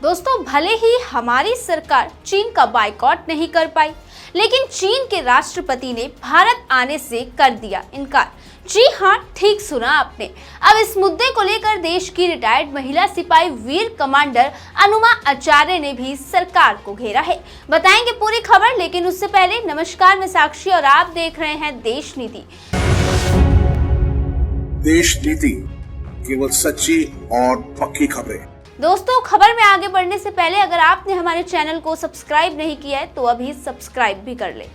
दोस्तों, भले ही हमारी सरकार चीन का बायकॉट नहीं कर पाई, लेकिन चीन के राष्ट्रपति ने भारत आने से कर दिया इनकार। जी हाँ, ठीक सुना आपने। अब इस मुद्दे को लेकर देश की रिटायर्ड महिला सिपाही वीर कमांडर अनुमा आचार्य ने भी सरकार को घेरा है। बताएंगे पूरी खबर, लेकिन उससे पहले नमस्कार, मैं साक्षी और आप देख रहे हैं देश नीति। देश नीति, केवल सच्ची और पक्की खबरें। दोस्तों, खबर में आगे बढ़ने से पहले अगर आपने हमारे चैनल को सब्सक्राइब नहीं किया है तो अभी सब्सक्राइब भी कर लें।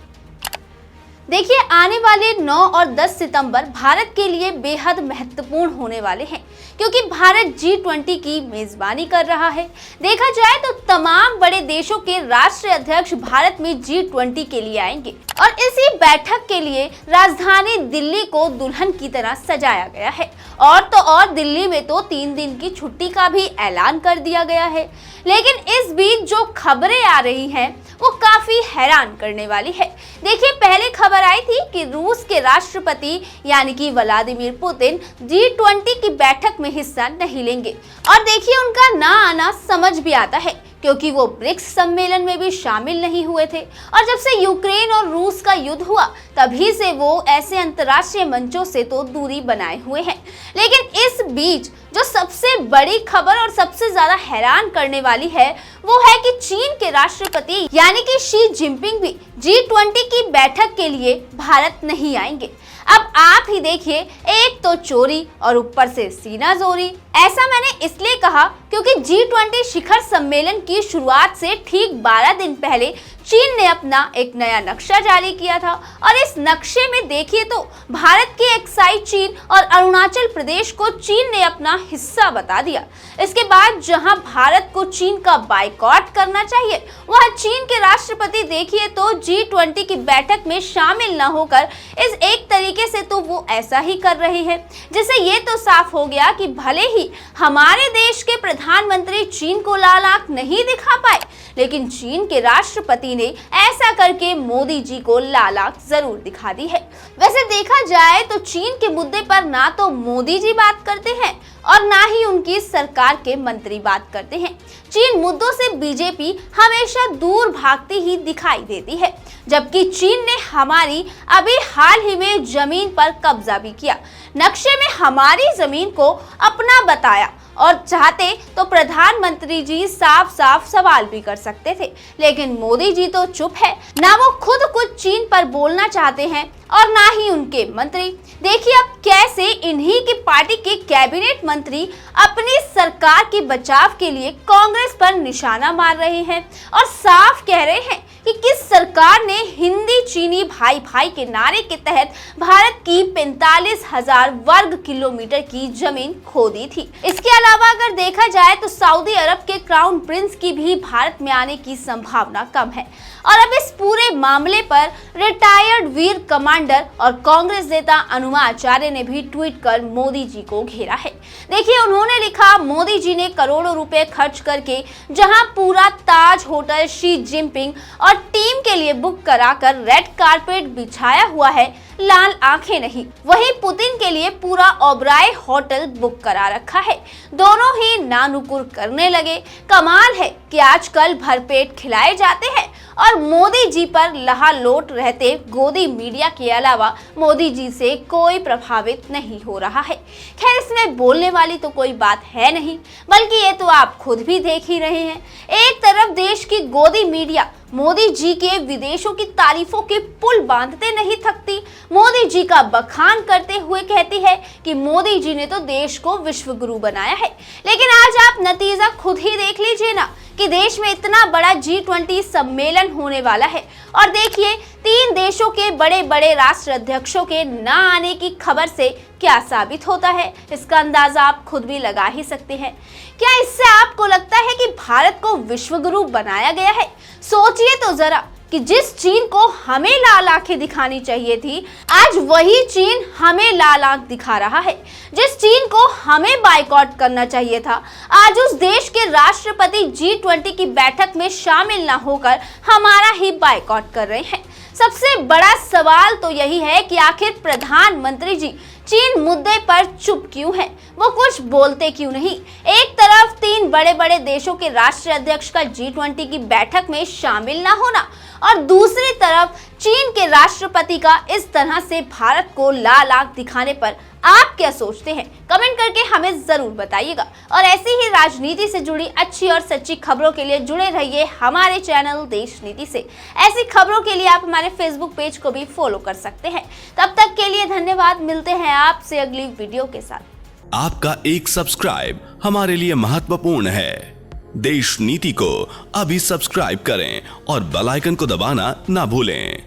देखिए, आने वाले 9 और 10 सितंबर भारत के लिए बेहद महत्वपूर्ण होने वाले हैं, क्योंकि भारत G20 की मेजबानी कर रहा है। देखा जाए तो तमाम बड़े देशों के राष्ट्रीय अध्यक्ष भारत में G20 के लिए आएंगे और इसी बैठक के लिए राजधानी दिल्ली को दुल्हन की तरह सजाया गया है। और तो और दिल्ली में तो 3 दिन की छुट्टी का भी ऐलान कर दिया गया है। लेकिन इस बीच जो खबरें आ रही हैं वो काफी हैरान करने वाली है। देखिए, पहले खबर आई थी कि रूस के राष्ट्रपति यानी कि व्लादिमीर पुतिन G20 की बैठक में हिस्सा नहीं लेंगे। और देखिए, उनका ना आना समझ भी आता है, क्योंकि वो ब्रिक्स सम्मेलन में भी शामिल नहीं हुए थे। और जब से यूक्रेन और रूस का युद्ध हुआ तभी से वो ऐसे अंतर्राष्ट्रीय मंचों से तो दूरी बनाए हुए हैं। लेकिन इस बीच जो सबसे बड़ी खबर और सबसे ज्यादा हैरान करने वाली है वो है कि चीन के राष्ट्रपति यानी कि शी जिनपिंग भी G20 की बैठक के लिए भारत नहीं आएंगे। अब आप ही देखिए, एक तो चोरी और ऊपर से सीना जोरी। ऐसा मैंने इसलिए कहा क्योंकि G20 शिखर सम्मेलन की शुरुआत से ठीक 12 दिन पहले चीन ने अपना एक नया नक्शा जारी किया था। और इस नक्शे में देखिए तो भारत के एक्साई चीन और अरुणाचल प्रदेश को चीन ने अपना हिस्सा बता दिया। इसके बाद जहां भारत को चीन का बायकॉट करना चाहिए, वह चीन के राष्ट्रपति देखिए तो G20 की बैठक में शामिल न होकर इस एक तरीके से तो वो ऐसा ही कर रहे हैं, जिससे ये तो साफ हो गया कि भले ही हमारे देश के प्रधानमंत्री चीन को लाल आंख नहीं दिखा पाए, लेकिन चीन के राष्ट्रपति ने ऐसा करके मोदी जी को लाल आंख जरूर दिखा दी है। वैसे देखा जाए तो चीन के मुद्दे पर ना तो मोदी जी बात करते हैं और ना ही उनकी सरकार के मंत्री बात करते हैं। चीन मुद्दों से बीजेपी हमेशा दूर भागती ही दिखाई देती है, जबकि चीन ने हमारी अभी हाल ही में जमीन पर कब्जा भी किया। नक्शे में हमारी जमीन को अपना बताया और चाहते तो प्रधानमंत्री जी साफ साफ सवाल भी कर सकते थे, लेकिन मोदी जी तो चुप है। ना वो खुद कुछ चीन पर बोलना चाहते हैं और ना ही उनके मंत्री। देखिए अब कैसे इन्हीं की पार्टी के कैबिनेट मंत्री अपनी सरकार के बचाव के लिए कांग्रेस पर निशाना मार रहे हैं और साफ कह रहे हैं कि किस सरकार ने हिंदी चीनी भाई भाई के नारे के तहत भारत की 45,000 वर्ग किलोमीटर की जमीन खो दी थी। इसके अलावा अगर देखा जाए तो सऊदी अरब के क्राउन प्रिंस की भी भारत में आने की संभावना कम है। और अब इस पूरे मामले पर रिटायर्ड वीर कमांडर और कांग्रेस नेता अनुमा आचार्य ने भी ट्वीट कर मोदी जी को घेरा है। देखिए, उन्होंने लिखा, मोदी जी ने करोड़ों रुपए खर्च करके जहां पूरा ताज होटल शी जिनपिंग और टीम के लिए बुक कराकर रेड कारपेट बिछाया हुआ है, लाल आंखें नहीं, वहीं पुतिन के लिए पूरा ओबराय होटल बुक करा रखा है। दोनों ही नानुकुर करने लगे। कमाल है कि आजकल भरपेट खिलाए जाते हैं और मोदी जी पर लहालोट रहते गोदी मीडिया के अलावा मोदी जी से कोई प्रभावित नहीं हो रहा है। खैर, इसमें बोलने वाली तो कोई बात है नहीं, बल्कि ये तो आप खुद भी देख ही रहे हैं। एक तरफ देश की गोदी मीडिया मोदी जी के विदेशों की तारीफों के पुल बांधते नहीं थकती, मोदी जी का बखान करते हुए कहती है कि मोदी जी ने तो देश को विश्व गुरु बनाया है। लेकिन आज आप नतीजा खुद ही देख लीजिए ना कि देश में इतना बड़ा G20 सम्मेलन होने वाला है और देखिए 3 देशों के बड़े बड़े राष्ट्र अध्यक्षों के ना आने की खबर से क्या साबित होता है, इसका अंदाजा आप खुद भी लगा ही सकते हैं। क्या इससे आपको लगता है कि भारत को विश्व गुरु बनाया गया है? सोचिए तो जरा कि जिस चीन को हमें लाल आंखें दिखानी चाहिए थी, आज वही चीन हमें लाल आंख दिखा रहा है। जिस चीन को हमें बायकॉट करना चाहिए था, आज उस देश के राष्ट्रपति G20 की बैठक में शामिल न होकर हमारा ही बायकॉट कर रहे हैं। सबसे बड़ा सवाल तो यही है कि आखिर प्रधानमंत्री जी चीन मुद्दे पर चुप क्यों है, वो कुछ बोलते क्यों नहीं। एक तरफ 3 बड़े बड़े देशों के राष्ट्रीय अध्यक्ष का G20 की बैठक में शामिल ना होना और दूसरी तरफ चीन के राष्ट्रपति का इस तरह से भारत को लाल आंख दिखाने पर आप क्या सोचते हैं, कमेंट करके हमें जरूर बताइएगा। और ऐसी ही राजनीति से जुड़ी अच्छी और सच्ची खबरों के लिए जुड़े रहिए हमारे चैनल देश नीति से। ऐसी खबरों के लिए आप हमारे फेसबुक पेज को भी फॉलो कर सकते हैं। तब तक के लिए धन्यवाद, मिलते हैं आपसे अगली वीडियो के साथ। आपका एक सब्सक्राइब हमारे लिए महत्वपूर्ण है। देश नीति को अभी सब्सक्राइब करें और बेल आइकन को दबाना ना भूलें।